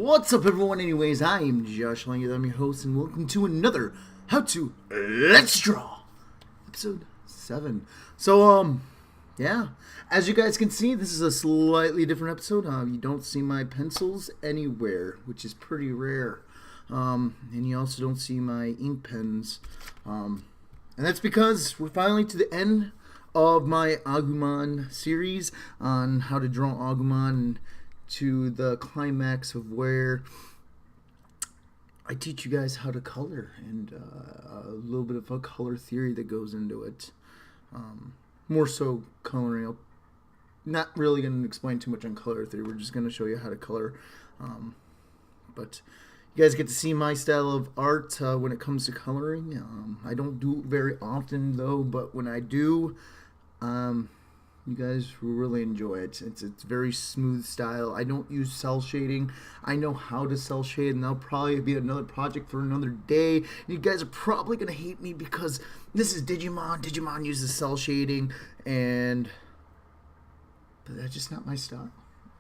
What's up, everyone? Anyways, I am Josh Langworthy, I'm your host, and welcome to another How to Let's Draw episode 7. So, yeah, as you guys can see, this is a slightly different episode. You don't see my pencils anywhere, which is pretty rare. And you also don't see my ink pens. And that's because we're finally to the end of my Agumon series on how to draw Agumon, to the climax of where I teach you guys how to color and a little bit of a color theory that goes into it. More so coloring. I'm not really going to explain too much on color theory. We're just going to show you how to color. But you guys get to see my style of art when it comes to coloring. I don't do it very often though, but when I do, you guys will really enjoy it. It's very smooth style. I don't use cell shading. I know how to cell shade, and that'll probably be another project for another day. You guys are probably going to hate me because this is Digimon. Digimon uses cell shading, but that's just not my style.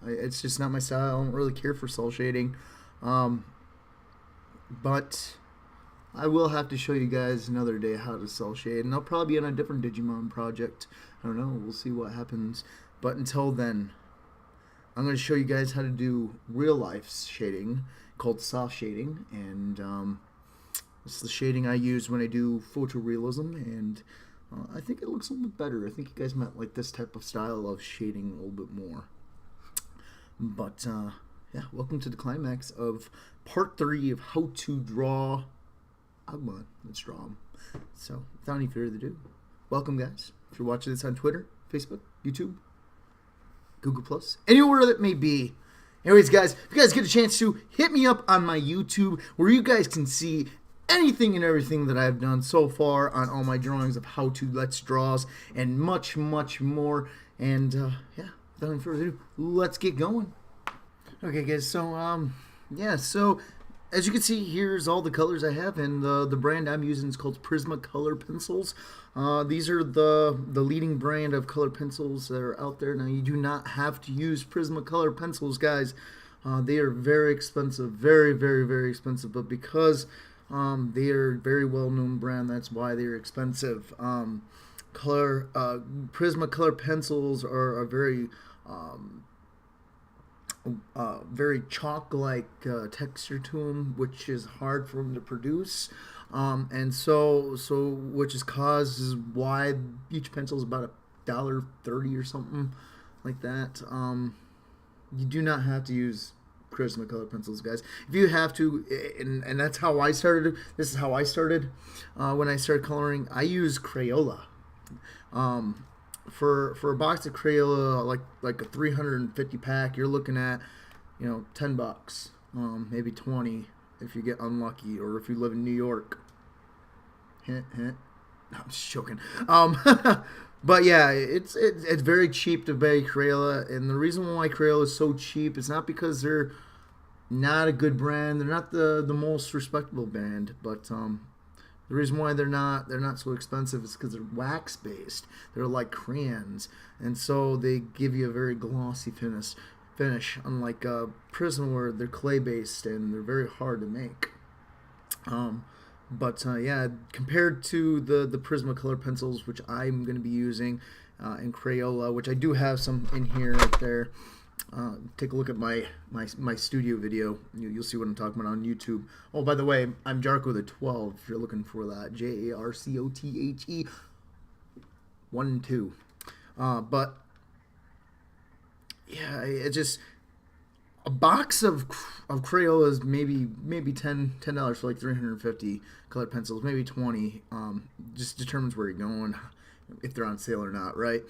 It's just not my style. I don't really care for cell shading. But I will have to show you guys another day how to cell shade, and I'll probably be on a different Digimon project. I don't know, we'll see what happens. But until then, I'm going to show you guys how to do real life shading called soft shading, and it's the shading I use when I do photorealism, and I think it looks a little bit better. I think you guys might like this type of style of shading a little bit more. But yeah, welcome to the climax of part 3 of how to draw Agumon. Let's draw him. So, without any further ado, welcome, guys. If you're watching this on Twitter, Facebook, YouTube, Google+, anywhere that may be. Anyways, guys, if you guys get a chance to, hit me up on my YouTube, where you guys can see anything and everything that I've done so far on all my drawings of how to Let's Draws, and much, much more. And, yeah, without any further ado, let's get going. Okay, guys, so, yeah, so as you can see, here's all the colors I have, and the brand I'm using is called Prismacolor pencils. These are the leading brand of color pencils that are out there. Now, you do not have to use Prismacolor pencils, guys. They are very expensive, very, very, very expensive, but because they are a very well-known brand, that's why they're expensive. Prismacolor pencils are a very very chalk-like texture to them, which is hard for them to produce, and so which is causes why each pencil is about $1.30 or something like that. You do not have to use Prismacolor pencils, guys. If you have to, and that's how I started. This is how I started when I started coloring. I use Crayola. For a box of Crayola, like a 350 pack, you're looking at, $10, maybe 20 if you get unlucky, or if you live in New York. Hint, hint. No, I'm just joking. But yeah, it's very cheap to buy Crayola, and the reason why Crayola is so cheap is not because they're not a good brand. They're not the most respectable brand, but the reason why they're not so expensive is because they're wax based. They're like crayons, and so they give you a very glossy finish. Unlike Prism, where they're clay based and they're very hard to make. But yeah, compared to the Prismacolor pencils, which I'm going to be using in Crayola, which I do have some in here right there. Take a look at my studio video. You'll see what I'm talking about on YouTube. Oh, by the way, I'm Jarco the 12 if you're looking for that. JARCOTHE 1 and 2. But yeah, it's just a box of Crayola is maybe $10 for like 350 colored pencils, maybe 20. Just determines where you're going, if they're on sale or not, right?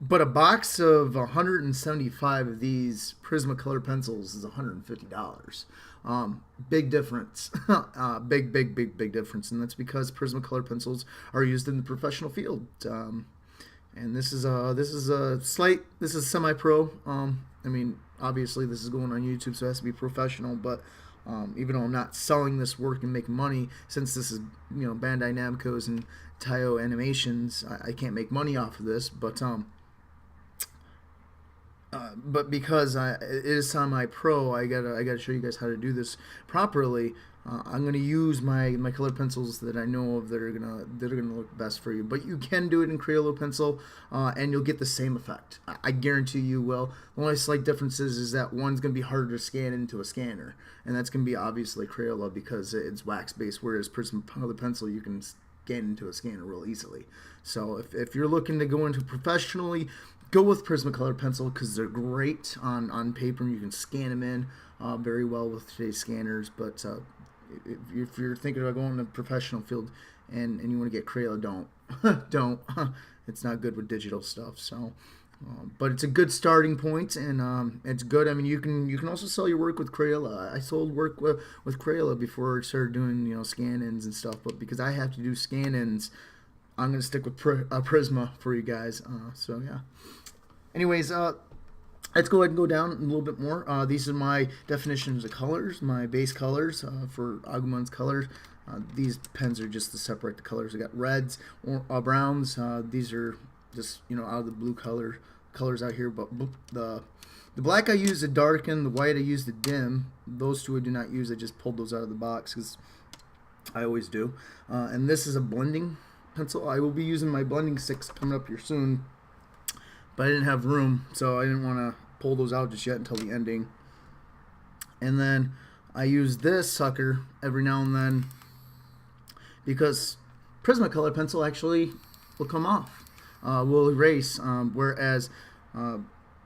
But a box of 175 of these Prismacolor pencils is $150. Big difference. Big difference. And that's because Prismacolor pencils are used in the professional field. And this is semi-pro. I mean, obviously this is going on YouTube, so it has to be professional, but even though I'm not selling this work and making money, since this is, Bandai Namco's and Taiyo Animations, I can't make money off of this, but but because it is semi-pro, I gotta show you guys how to do this properly. I'm gonna use my colored pencils that I know of that are gonna look best for you. But you can do it in Crayola pencil, and you'll get the same effect. I guarantee you will. The only slight difference is that one's gonna be harder to scan into a scanner, and that's gonna be obviously Crayola because it's wax based, whereas Prismacolor pencil you can scan into a scanner real easily. So if you're looking to go into professionally, go with Prismacolor pencil because they're great on paper. You can scan them in very well with today's scanners. But if you're thinking about going to the professional field and you want to get Crayola, don't. It's not good with digital stuff. So, but it's a good starting point, and it's good. I mean, you can also sell your work with Crayola. I sold work with Crayola before I started doing scan-ins and stuff. But because I have to do scan-ins, I'm gonna stick with Prisma for you guys. So yeah. Anyways, let's go ahead and go down a little bit more. These are my definitions of colors, my base colors for Agumon's colors. These pens are just to separate the colors. I got reds, or browns. These are just out of the blue colors out here. But the black I use to darken, the white I use to dim. Those two I do not use. I just pulled those out of the box because I always do. And this is a blending pencil. I will be using my blending sticks coming up here soon. But I didn't have room, so I didn't want to pull those out just yet until the ending. And then I use this sucker every now and then because Prismacolor pencil actually will come off, will erase, whereas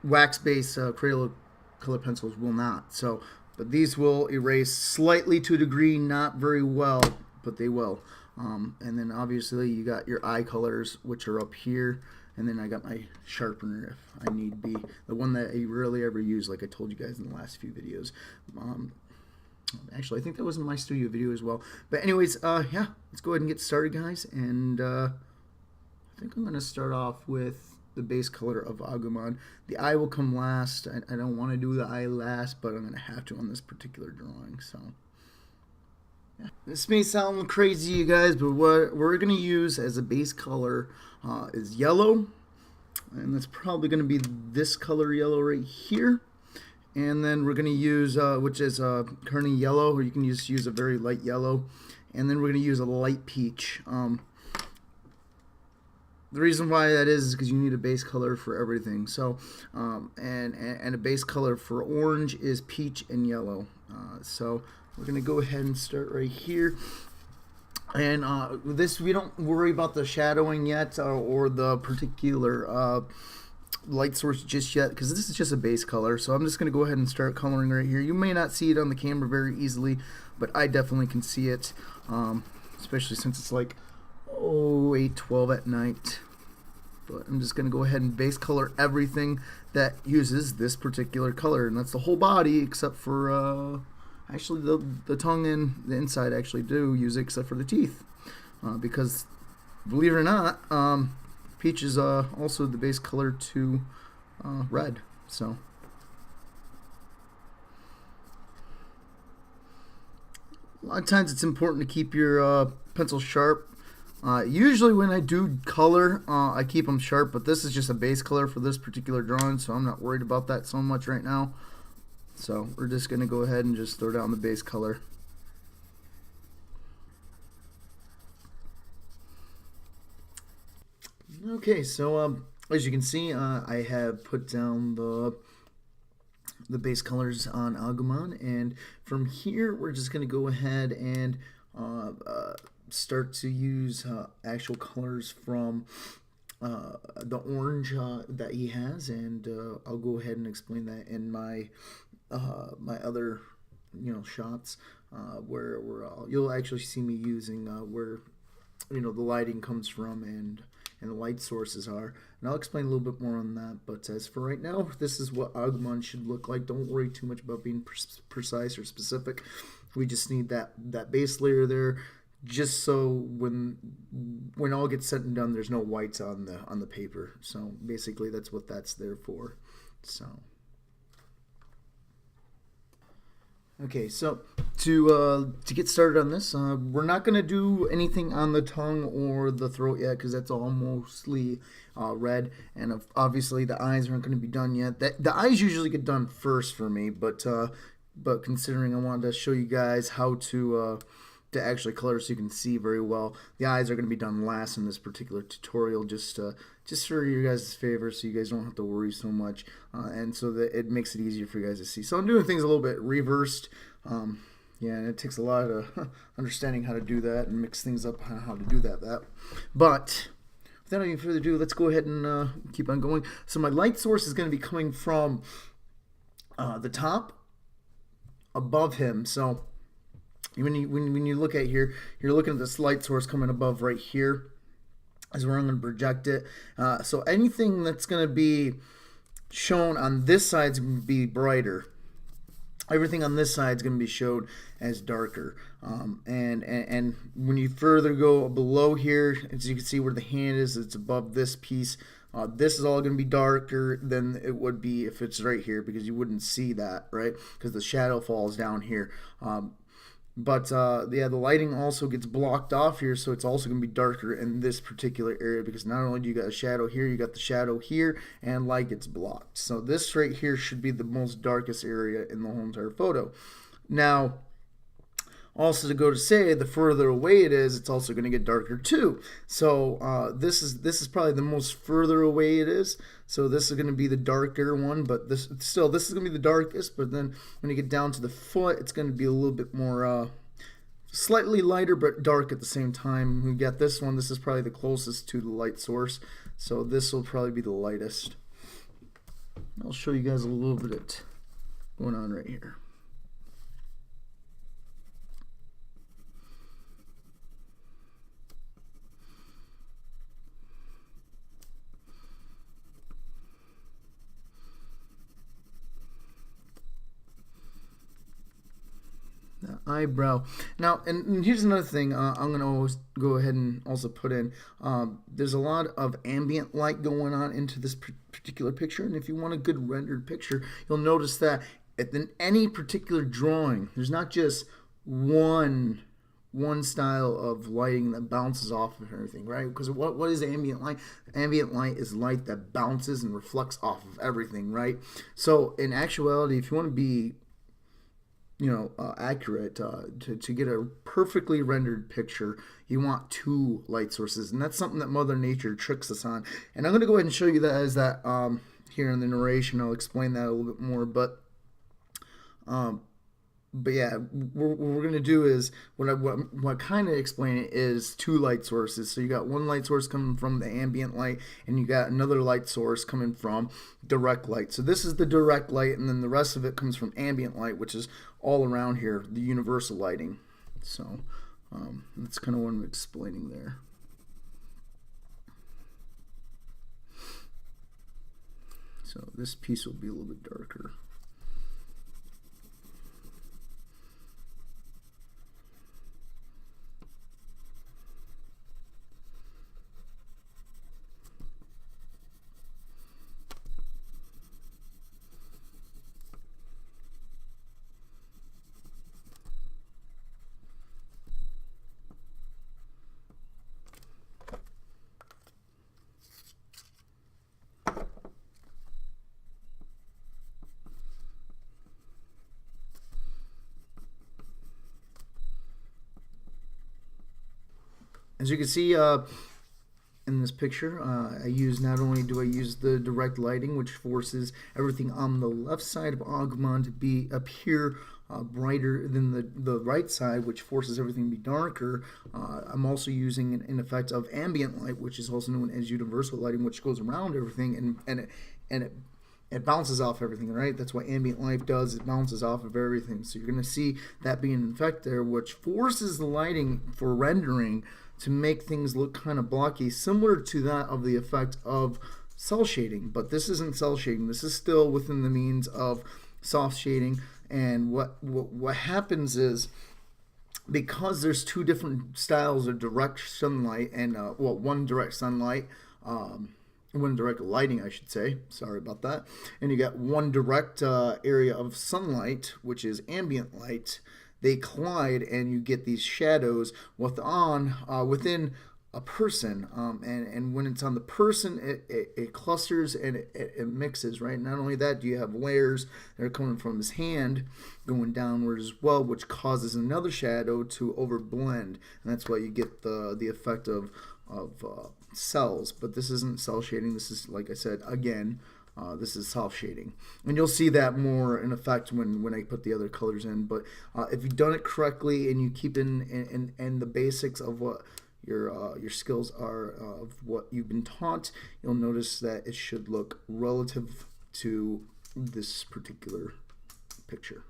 wax-based Crayola color pencils will not. So, but these will erase slightly to a degree, not very well, but they will. And then obviously you got your eye colors, which are up here. And then I got my sharpener if I need be. The one that I rarely ever use, like I told you guys in the last few videos. Actually, I think that was in my studio video as well. But anyways, yeah, let's go ahead and get started, guys. And I think I'm going to start off with the base color of Agumon. The eye will come last. I don't want to do the eye last, but I'm going to have to on this particular drawing. So yeah. This may sound crazy, you guys, but what we're going to use as a base color is yellow, and that's probably going to be this color yellow right here. And then we're going to use which is Kearney yellow, or you can just use a very light yellow. And then we're going to use a light peach. The reason why that is because you need a base color for everything. So and a base color for orange is peach and yellow. So we're going to go ahead and start right here. And this, we don't worry about the shadowing yet or the particular light source just yet, because this is just a base color. So I'm just going to go ahead and start coloring right here. You may not see it on the camera very easily, but I definitely can see it, especially since it's like 8:12 at night. But I'm just going to go ahead and base color everything that uses this particular color, and that's the whole body except for actually the tongue and the inside actually do use it except for the teeth, because believe it or not, peach is also the base color to red. So a lot of times it's important to keep your pencil sharp. Usually when I do color, I keep them sharp, but this is just a base color for this particular drawing, so I'm not worried about that so much right now. So we're just going to go ahead and just throw down the base color. Okay, so as you can see, I have put down the base colors on Agumon, and from here we're just going to go ahead and start to use actual colors from the orange that he has, and I'll go ahead and explain that in my my other shots where you'll actually see me using where the lighting comes from and the light sources are, and I'll explain a little bit more on that. But as for right now, this is what Agumon should look like. Don't worry too much about being precise or specific. We just need that base layer there, just so when all gets said and done, there's no whites on the paper. So basically that's what that's there for. So okay, so to get started on this, we're not gonna do anything on the tongue or the throat yet because that's all mostly red, and obviously the eyes aren't gonna be done yet. The eyes usually get done first for me, but considering I wanted to show you guys how to actually color so you can see very well, the eyes are going to be done last in this particular tutorial, just for your guys' favor, so you guys don't have to worry so much, and so that it makes it easier for you guys to see. So I'm doing things a little bit reversed. Yeah, and it takes a lot of understanding how to do that and mix things up, how to do that. But without any further ado, let's go ahead and keep on going. So my light source is going to be coming from the top above him. So when you look at here, you're looking at this light source coming above right here is where I'm going to project it. So anything that's going to be shown on this side is going to be brighter. Everything on this side is going to be showed as darker. And when you further go below here, as you can see where the hand is, it's above this piece. This is all going to be darker than it would be if it's right here, because you wouldn't see that, right? Because the shadow falls down here. But yeah, the lighting also gets blocked off here, so it's also going to be darker in this particular area, because not only do you got a shadow here, you got the shadow here, and light gets blocked. So this right here should be the most darkest area in the whole entire photo. Now, also to go to say, the further away it is, it's also going to get darker too. So this is probably the most further away it is. So this is going to be the darker one, but this is going to be the darkest. But then when you get down to the foot, it's going to be a little bit more slightly lighter but dark at the same time. We got this one. This is probably the closest to the light source. So this will probably be the lightest. I'll show you guys a little bit going on right here. Eyebrow. Now, and here's another thing I'm going to always go ahead and also put in. There's a lot of ambient light going on into this particular picture, and if you want a good rendered picture, you'll notice that in any particular drawing, there's not just one style of lighting that bounces off of everything, right? Because what is ambient light? Ambient light is light that bounces and reflects off of everything, right? So in actuality, if you want to be accurate, to get a perfectly rendered picture, you want two light sources, and that's something that Mother Nature tricks us on. And I'm going to go ahead and show you that as that here in the narration. I'll explain that a little bit more, but yeah, what we're going to do is what kind of explain it is two light sources. So you got one light source coming from the ambient light, and you got another light source coming from direct light. So this is the direct light, and then the rest of it comes from ambient light, which is all around here, the universal lighting. So that's kind of what I'm explaining there. So this piece will be a little bit darker. As you can see in this picture, not only do I use the direct lighting, which forces everything on the left side of Agumon to appear brighter than the right side, which forces everything to be darker. I'm also using an effect of ambient light, which is also known as universal lighting, which goes around everything and it bounces off everything, right? That's what ambient light does. It bounces off of everything. So you're going to see that being an effect there, which forces the lighting for rendering to make things look kind of blocky, similar to that of the effect of cell shading. But this isn't cell shading. This is still within the means of soft shading. And what happens is, because there's two different styles of direct sunlight and one direct sunlight, one direct lighting, I should say. Sorry about that. And you got one direct area of sunlight, which is ambient light. they collide and you get these shadows within a person, and when it's on the person, it clusters and it mixes, right? Not only that, do you have layers that are coming from his hand going downward as well, which causes another shadow to overblend, and that's why you get the effect of cells. But this isn't cell shading. This is, like I said, again, this is soft shading, and you'll see that more in effect when I put the other colors in. But if you've done it correctly and you keep in the basics of what your skills are, of what you've been taught, you'll notice that it should look relative to this particular picture.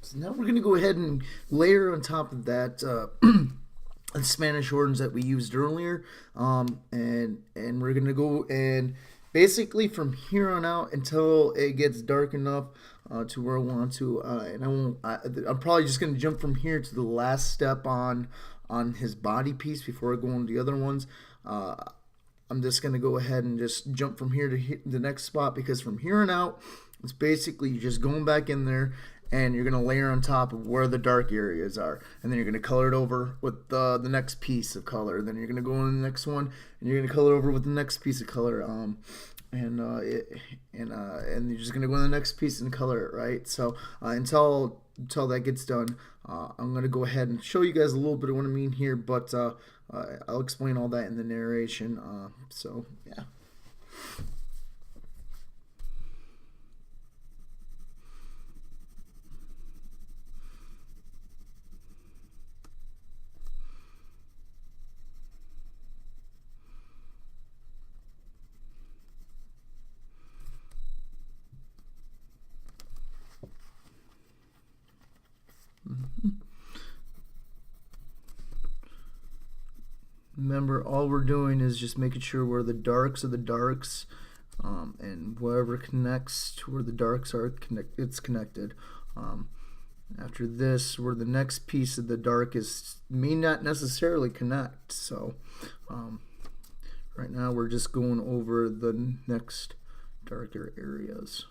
So now we're going to go ahead and layer on top of that the Spanish orders that we used earlier, and we're going to go and basically from here on out until it gets dark enough to where I want to, and I'm probably just going to jump from here to the last step on his body piece before I go on the other ones. I'm just going to go ahead and just jump from here to the next spot, because from here on out, it's basically just going back in there and you're going to layer on top of where the dark areas are, and then you're going to color it over with the next piece of color. Then you're going to go on the next one and you're going to color over with the next piece of color, and you're just going to go on the next piece and color it, right? So until that gets done, I'm going to go ahead and show you guys a little bit of what I mean here, but I'll explain all that in the narration. So yeah. Remember, all we're doing is just making sure where the darks are the darks, and wherever connects to where the darks are, it's connected. After this, where the next piece of the dark is, may not necessarily connect. So right now we're just going over the next darker areas.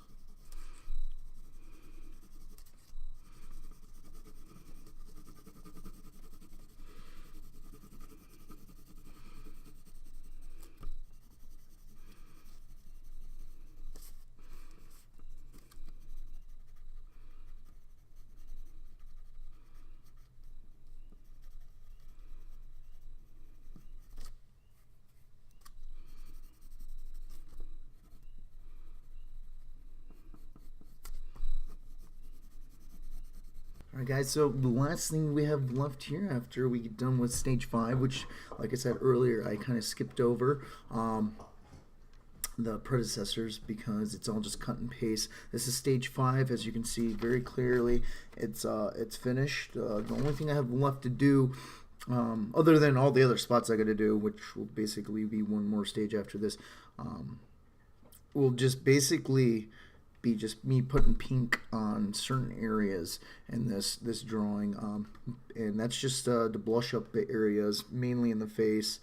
Alright guys, so the last thing we have left here after we get done with stage 5, which, like I said earlier, I kind of skipped over the predecessors because it's all just cut and paste. This is stage 5, as you can see very clearly. It's finished. The only thing I have left to do, other than all the other spots I got to do, which will basically be one more stage after this, will just basically be just me putting pink on certain areas in this drawing, and that's just to blush up the areas, mainly in the face,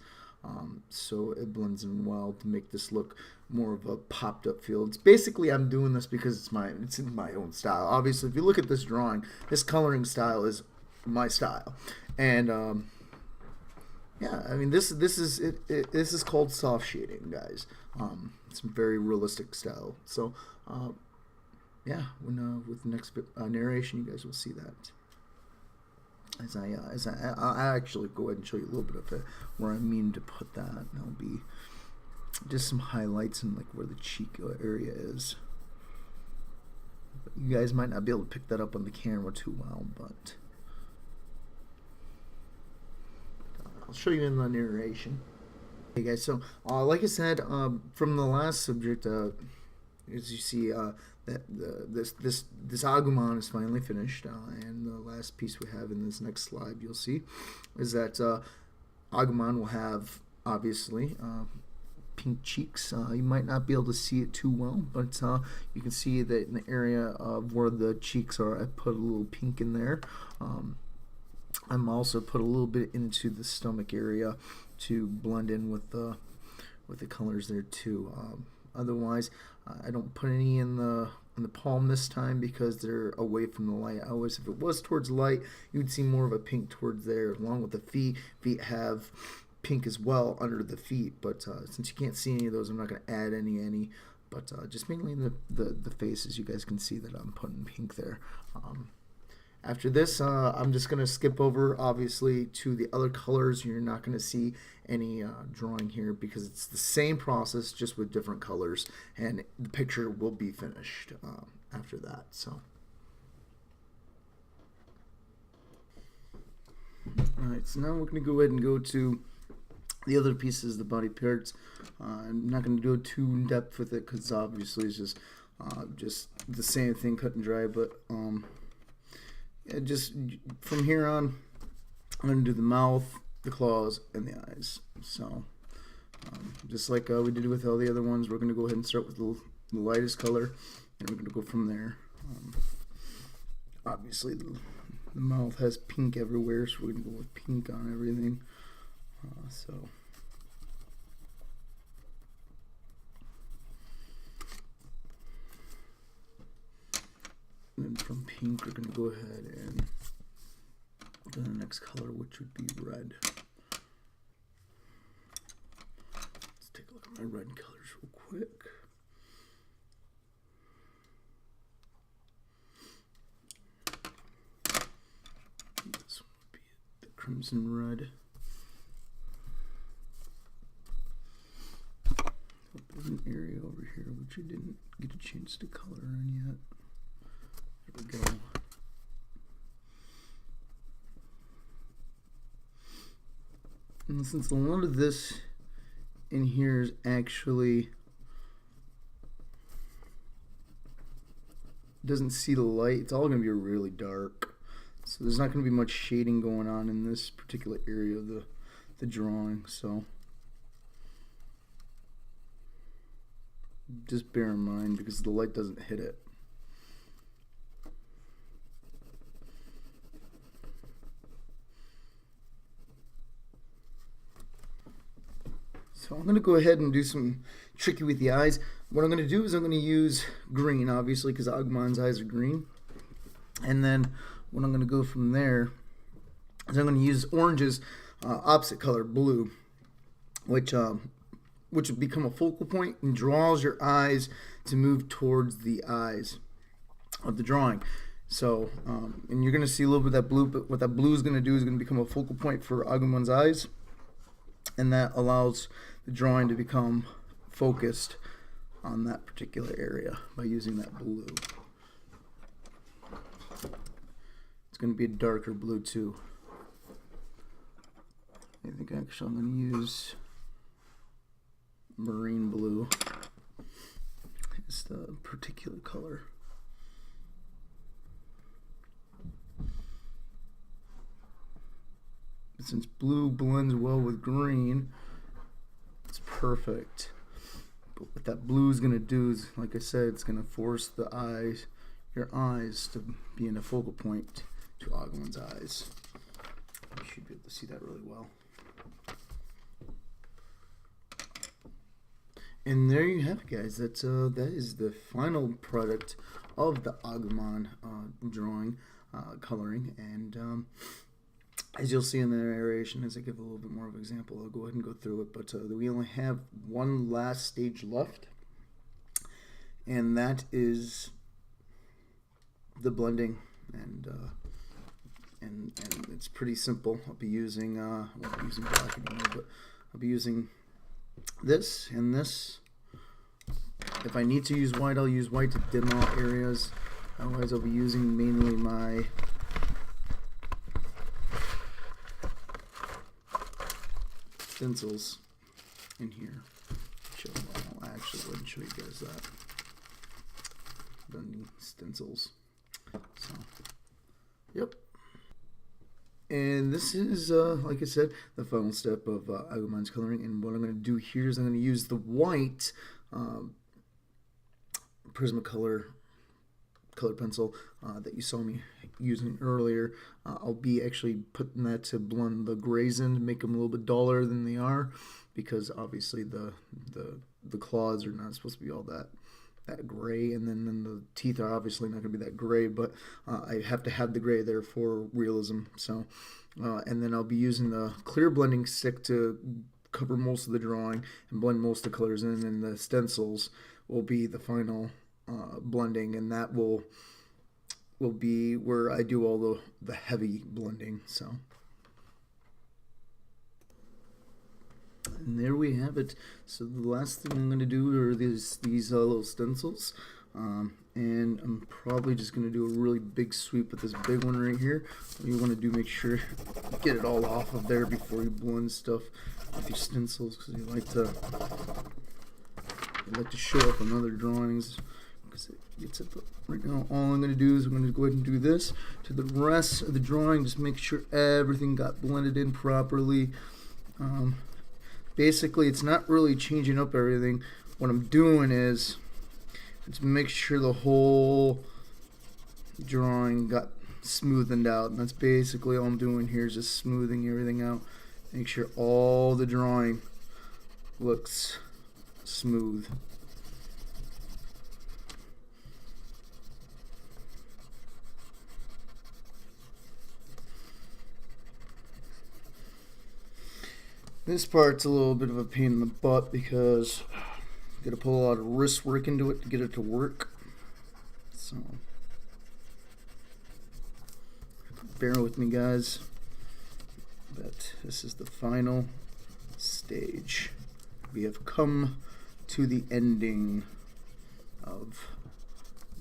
so it blends in well to make this look more of a popped up feel. It's basically, I'm doing this because it's in my own style. Obviously, if you look at this drawing, this coloring style is my style, and yeah, I mean this is called soft shading, guys. It's a very realistic style. So yeah, with the next narration, you guys will see that. As I actually go ahead and show you a little bit of it where I mean to put that. And there'll be just some highlights in like where the cheek area is. You guys might not be able to pick that up on the camera too well, but I'll show you in the narration. Hey guys, so like I said, from the last subject, as you see, this Agumon is finally finished, and the last piece we have in this next slide, you'll see, is that Agumon will have, obviously, pink cheeks. You might not be able to see it too well, but you can see that in the area of where the cheeks are, I put a little pink in there. I'm also put a little bit into the stomach area to blend in with the colors there too. Otherwise, I don't put any in the on the palm this time because they're away from the light. I always, if it was towards light, you would see more of a pink towards there, along with the feet. Feet have pink as well under the feet, but since you can't see any of those, I'm not going to add any. But just mainly the faces, you guys can see that I'm putting pink there. After this, I'm just going to skip over, obviously, to the other colors. You're not going to see any drawing here because it's the same process, just with different colors. And the picture will be finished after that. So, alright, so now we're going to go ahead and go to the other pieces, the body parts. I'm not going to go too in depth with it because obviously it's just the same thing, cut and dry, but just from here on, I'm going to do the mouth, the claws, and the eyes. So, just like we did with all the other ones, we're going to go ahead and start with the lightest color, and we're going to go from there. Obviously, the mouth has pink everywhere, so we're going to go with pink on everything. And then from pink, we're going to go ahead and go to the next color, which would be red. Let's take a look at my red colors real quick. This one would be the crimson red. There's an area over here which I didn't get a chance to color in yet. There we go. And since a lot of this in here is actually doesn't see the light, it's all going to be really dark. So there's not going to be much shading going on in this particular area of the drawing. So just bear in mind because the light doesn't hit it. So I'm going to go ahead and do some tricky with the eyes. What I'm going to do is I'm going to use green, obviously, because Agumon's eyes are green. And then what I'm going to go from there is I'm going to use orange's opposite color, blue, which would become a focal point and draws your eyes to move towards the eyes of the drawing. So, and you're going to see a little bit of that blue, but what that blue is going to do is going to become a focal point for Agumon's eyes. And that allows the drawing to become focused on that particular area by using that blue. It's going to be a darker blue too. I think actually I'm going to use marine blue. It's the particular color. Since blue blends well with green, it's perfect. But what that blue is going to do is, like I said, it's going to force the eyes, your eyes, to be in a focal point to Agumon's eyes. You should be able to see that really well. And there you have it, guys. That is the final product of the Agumon drawing, coloring, and as you'll see in the narration, as I give a little bit more of an example, I'll go ahead and go through it, but we only have one last stage left, and that is the blending, and it's pretty simple. I'll be using, I won't be using black anymore, but I'll be using this and this. If I need to use white, I'll use white to dim out areas. Otherwise, I'll be using mainly my stencils in here. I'll actually go ahead and show you guys that. Blending stencils. So, yep. And this is, like I said, the final step of Agumon's coloring. And what I'm going to do here is I'm going to use the white Prismacolor color pencil that you saw me using earlier. I'll be actually putting that to blend the grays in to make them a little bit duller than they are, because obviously the claws are not supposed to be all that that gray, and then the teeth are obviously not going to be that gray, but I have to have the gray there for realism. So, and then I'll be using the clear blending stick to cover most of the drawing and blend most of the colors in, and the stencils will be the final blending, and that will be where I do all the heavy blending. So, and there we have it. So the last thing I'm going to do are these little stencils, and I'm probably just going to do a really big sweep with this big one right here. What you want to do, make sure get it all off of there before you blend stuff with your stencils, because you like to show up on other drawings. Because it gets it. Right now, all I'm going to do is I'm going to go ahead and do this to the rest of the drawing. Just make sure everything got blended in properly. Basically, it's not really changing up everything. What I'm doing is to make sure the whole drawing got smoothened out, and that's basically all I'm doing here, is just smoothing everything out. Make sure all the drawing looks smooth. This part's a little bit of a pain in the butt because you gotta put a lot of wrist work into it to get it to work. So bear with me, guys. But this is the final stage. We have come to the ending of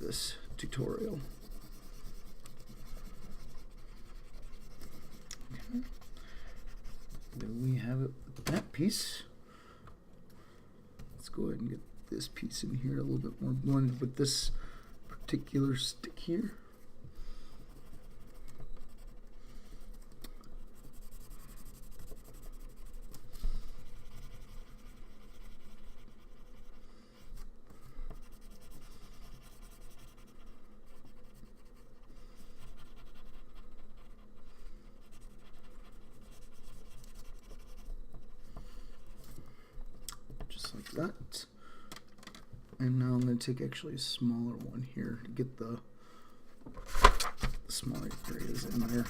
this tutorial. Okay. There we have it with that piece. Let's go ahead and get this piece in here a little bit more blended with this particular stick here. Like that. And now I'm going to take actually a smaller one here to get the smaller areas in there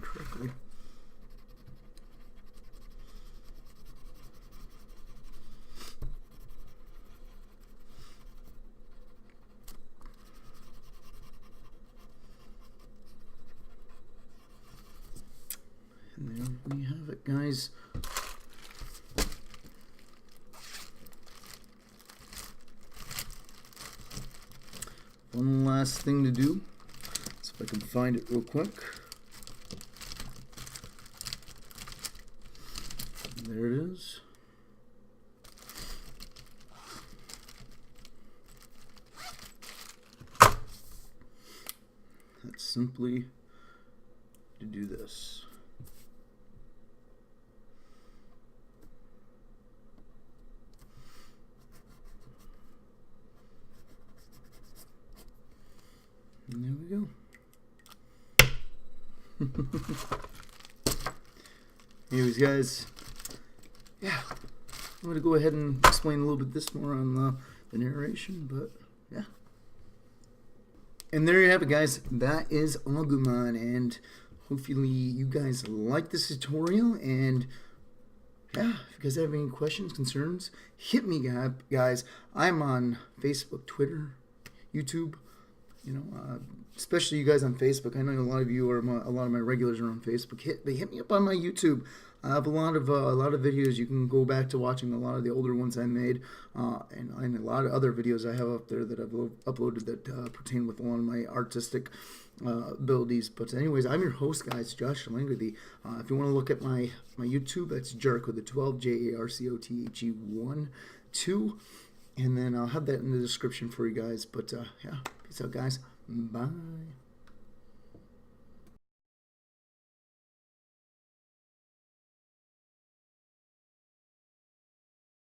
correctly. And there we have it, guys. One last thing to do. See if I can find it real quick. There it is. That's simply to do this. And there we go. Anyways, guys, yeah, I'm going to go ahead and explain a little bit this more on the narration, but yeah. And there you have it, guys. That is Agumon, and hopefully you guys like this tutorial, and yeah, if you guys have any questions, concerns, hit me up, guys. I'm on Facebook, Twitter, YouTube. You know, especially you guys on Facebook. I know a lot of you are a lot of my regulars are on Facebook. Hit me up on my YouTube. I have a lot of videos. You can go back to watching a lot of the older ones I made, and a lot of other videos I have up there that I've uploaded that pertain with a lot of my artistic abilities. But anyways, I'm your host, guys, Josh Langworthy. If you want to look at my YouTube, that's Jark with a 12, JARCOTHE 1 2, and then I'll have that in the description for you guys. But yeah. Peace out, guys. Bye.